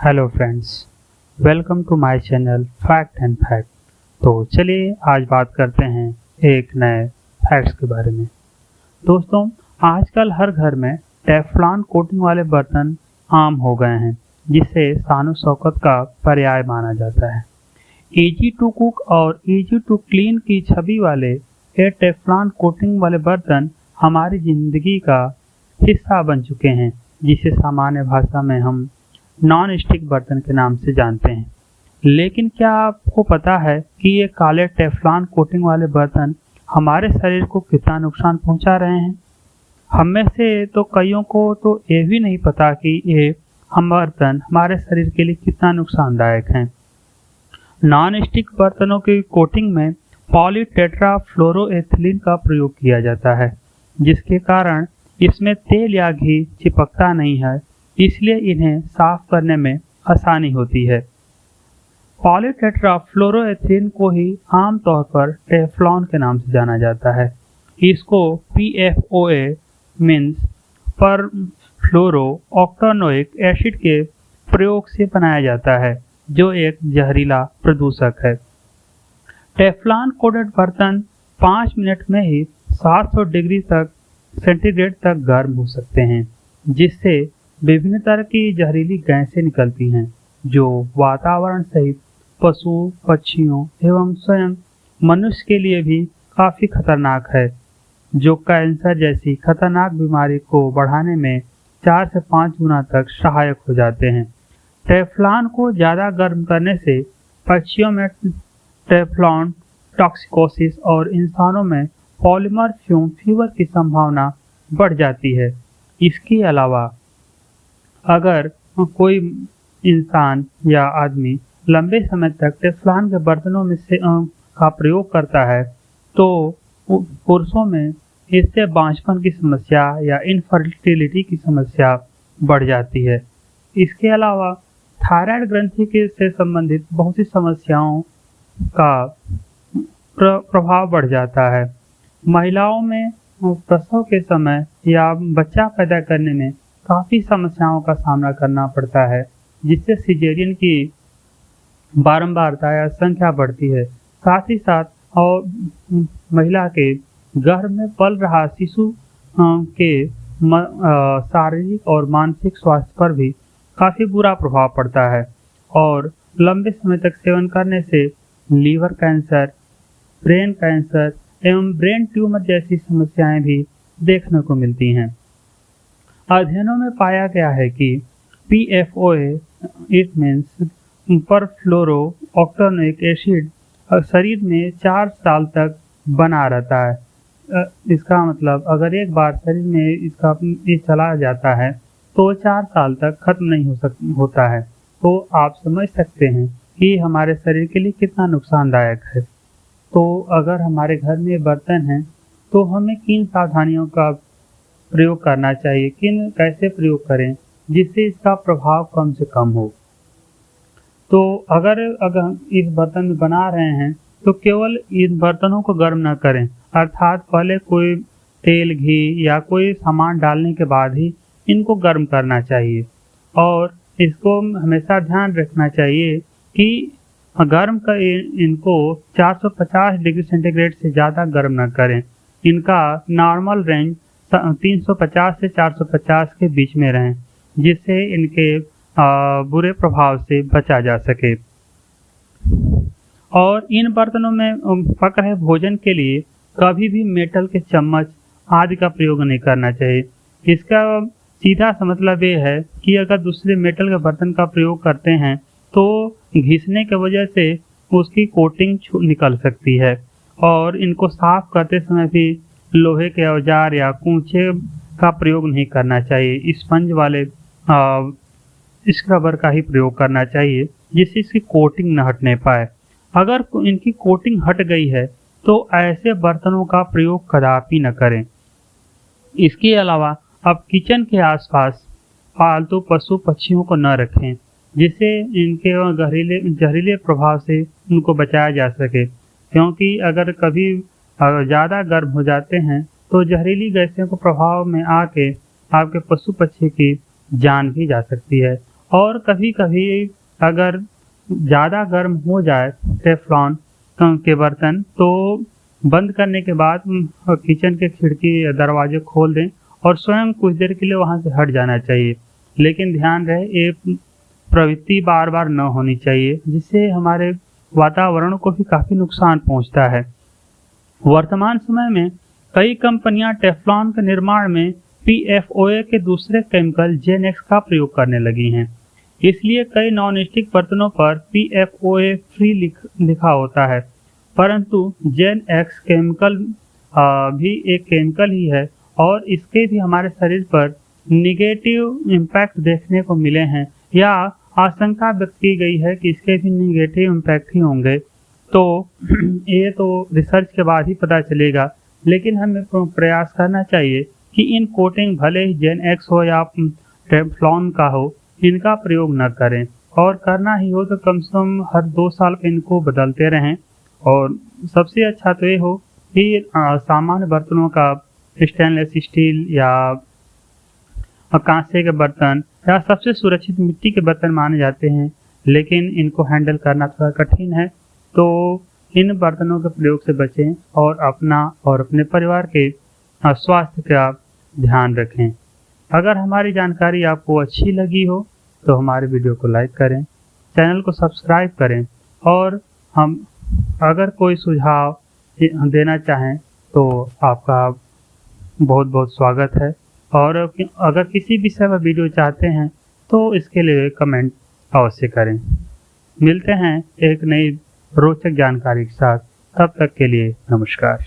Hello friends, welcome to my channel fact and fact. तो चलिए आज बात करते हैं एक नए फैक्ट्स के बारे में। दोस्तों, आजकल हर घर में टेफ्लॉन कोटिंग वाले बर्तन आम हो गए हैं, जिसे शान शौकत का पर्याय माना जाता है। इजी टू कुक और इजी टू क्लीन की छवि वाले ये टेफ्लॉन कोटिंग वाले बर्तन हमारी ज़िंदगी का हिस्सा बन चुके हैं, जिसे सामान्य भाषा में हम नॉन स्टिक बर्तन के नाम से जानते हैं। लेकिन क्या आपको पता है कि ये काले टेफ्लॉन कोटिंग वाले बर्तन हमारे शरीर को कितना नुकसान पहुंचा रहे हैं? हम में से तो कईयों को तो ये भी नहीं पता कि ये हम बर्तन हमारे शरीर के लिए कितना नुकसानदायक हैं। नॉन स्टिक बर्तनों की कोटिंग में पॉलीटेट्राफ्लोरोएथिलीन का प्रयोग किया जाता है, जिसके कारण इसमें तेल या घी चिपकता नहीं है, इसलिए इन्हें साफ करने में आसानी होती है। पॉलीटेट्राफ्लोरोएथिलीन को ही आमतौर पर टेफ्लॉन के नाम से जाना जाता है। इसको PFOA मीन्स पर फ्लोरो ऑक्टेनोइक एसिड के प्रयोग से बनाया जाता है, जो एक जहरीला प्रदूषक है। टेफ्लॉन कोटेड बर्तन 5 मिनट में ही 700 डिग्री तक सेंटीग्रेड तक गर्म हो सकते हैं, जिससे विभिन्न तरह की जहरीली गैसें निकलती हैं, जो वातावरण सहित पशु पक्षियों एवं स्वयं मनुष्य के लिए भी काफ़ी खतरनाक है, जो कैंसर जैसी खतरनाक बीमारी को बढ़ाने में 4 से 5 गुना तक सहायक हो जाते हैं। टेफ्लॉन को ज़्यादा गर्म करने से पक्षियों में टेफ्लॉन टॉक्सिकोसिस और इंसानों में पॉलीमर फ्यूम फीवर की संभावना बढ़ जाती है। इसके अलावा अगर कोई इंसान या आदमी लंबे समय तक टेफ्लॉन के बर्तनों में से का प्रयोग करता है, तो पुरुषों में इससे बांझपन की समस्या या इनफर्टिलिटी की समस्या बढ़ जाती है। इसके अलावा थायराइड ग्रंथि के से संबंधित बहुत सी समस्याओं का प्रभाव बढ़ जाता है। महिलाओं में प्रसव के समय या बच्चा पैदा करने में काफ़ी समस्याओं का सामना करना पड़ता है, जिससे सिजेरियन की बारंबारता या संख्या बढ़ती है। साथ ही साथ और महिला के गर्भ में पल रहा शिशु के शारीरिक और मानसिक स्वास्थ्य पर भी काफ़ी बुरा प्रभाव पड़ता है, और लंबे समय तक सेवन करने से लीवर कैंसर, ब्रेन कैंसर एवं ब्रेन ट्यूमर जैसी समस्याएं भी देखने को मिलती हैं। अध्ययनों में पाया गया है कि PFOA इट मीन्स परफ्लोरो ऑक्टेनोइक एसिड शरीर में 4 साल तक बना रहता है। इसका मतलब अगर एक बार शरीर में इसका चला जाता है तो 4 साल तक खत्म नहीं होता है। तो आप समझ सकते हैं कि हमारे शरीर के लिए कितना नुकसानदायक है। तो अगर हमारे घर में बर्तन हैं तो हमें किन सावधानियों का प्रयोग करना चाहिए, कैसे प्रयोग करें जिससे इसका प्रभाव कम से कम हो। तो अगर इस बर्तन में बना रहे हैं तो केवल इन बर्तनों को गर्म न करें, अर्थात पहले कोई तेल घी या कोई सामान डालने के बाद ही इनको गर्म करना चाहिए। और इसको हमेशा ध्यान रखना चाहिए कि गर्म कर इनको 450 डिग्री सेंटीग्रेड से ज़्यादा गर्म न करें। इनका नॉर्मल रेंज 350 से 450 के बीच में रहें, जिससे इनके बुरे प्रभाव से बचा जा सके। और इन बर्तनों में पक रहे भोजन के लिए कभी भी मेटल के चम्मच आदि का प्रयोग नहीं करना चाहिए। इसका सीधा सा मतलब ये है कि अगर दूसरे मेटल के बर्तन का प्रयोग करते हैं तो घिसने की वजह से उसकी कोटिंग निकल सकती है, और इनको साफ करते समय भी लोहे के औजार या कूंचे का प्रयोग नहीं करना चाहिए। स्पंज वाले स्क्रबर का ही प्रयोग करना चाहिए, जिससे इसकी कोटिंग न हटने पाए। अगर इनकी कोटिंग हट गई है तो ऐसे बर्तनों का प्रयोग कदापि न करें। इसके अलावा अब किचन के आसपास पालतू पशु पक्षियों को न रखें, जिससे इनके जहरीले प्रभाव से उनको बचाया जा सके, क्योंकि अगर कभी ज़्यादा गर्म हो जाते हैं तो जहरीली गैसों के प्रभाव में आके आपके पशु पक्षी की जान भी जा सकती है। और कभी कभी अगर ज़्यादा गर्म हो जाए टेफ्लॉन के बर्तन तो बंद करने के बाद किचन के खिड़की दरवाजे खोल दें और स्वयं कुछ देर के लिए वहां से हट जाना चाहिए। लेकिन ध्यान रहे ये प्रवृत्ति बार बार न होनी चाहिए, जिससे हमारे वातावरण को भी काफ़ी नुकसान पहुंचता है। वर्तमान समय में कई कंपनियां टेफ्लॉन के निर्माण में PFOA के दूसरे केमिकल जेन एक्स का प्रयोग करने लगी हैं। इसलिए कई नॉन-स्टिक बर्तनों पर PFOA फ्री लिखा होता है, परंतु जेन एक्स केमिकल भी एक केमिकल ही है और इसके भी हमारे शरीर पर निगेटिव इम्पैक्ट देखने को मिले हैं, या आशंका व्यक्त की गई है कि इसके भी निगेटिव इम्पैक्ट ही होंगे। तो ये तो रिसर्च के बाद ही पता चलेगा, लेकिन हमें प्रयास करना चाहिए कि इन कोटिंग भले ही जेन एक्स हो या टेफ्लॉन का हो, इनका प्रयोग न करें, और करना ही हो तो कम से कम हर 2 साल पे इनको बदलते रहें। और सबसे अच्छा तो ये हो कि सामान्य बर्तनों का स्टेनलेस स्टील या कांसे के बर्तन या सबसे सुरक्षित मिट्टी के बर्तन माने जाते हैं, लेकिन इनको हैंडल करना थोड़ा कठिन है। तो इन बर्तनों के प्रयोग से बचें और अपना और अपने परिवार के स्वास्थ्य का ध्यान रखें। अगर हमारी जानकारी आपको अच्छी लगी हो तो हमारे वीडियो को लाइक करें, चैनल को सब्सक्राइब करें, और हम अगर कोई सुझाव देना चाहें तो आपका बहुत बहुत स्वागत है। और अगर किसी विषय पर वीडियो चाहते हैं तो इसके लिए कमेंट अवश्य करें। मिलते हैं एक नई रोचक जानकारी के साथ, तब तक के लिए नमस्कार।